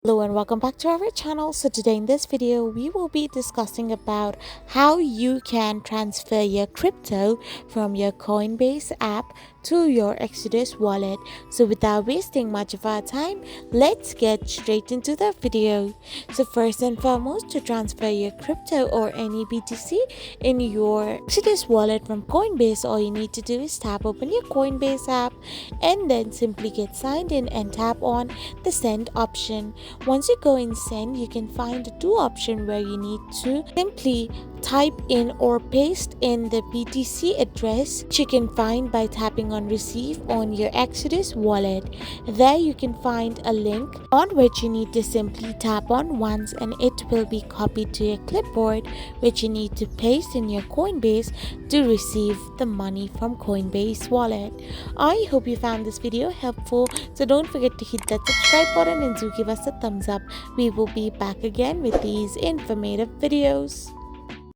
Hello and welcome back to our channel. So today in this video we will be discussing about how you can transfer your crypto from your Coinbase app to your Exodus wallet. So without wasting much of our time, let's get straight into the video. So first and foremost, to transfer your crypto or any BTC in your Exodus wallet from Coinbase, all you need to do is tap open your Coinbase app and then simply get signed in and tap on the send option. Once you go in send, you can find the two option where you need to simply type in or paste in the BTC address, which you can find by tapping on receive on your Exodus wallet. There you can find a link on which you need to simply tap on once and it will be copied to your clipboard, which you need to paste in your Coinbase to receive the money from Coinbase wallet. I hope you found this video helpful, so don't forget to hit that subscribe button and do give us a thumbs up. We will be back again with these informative videos.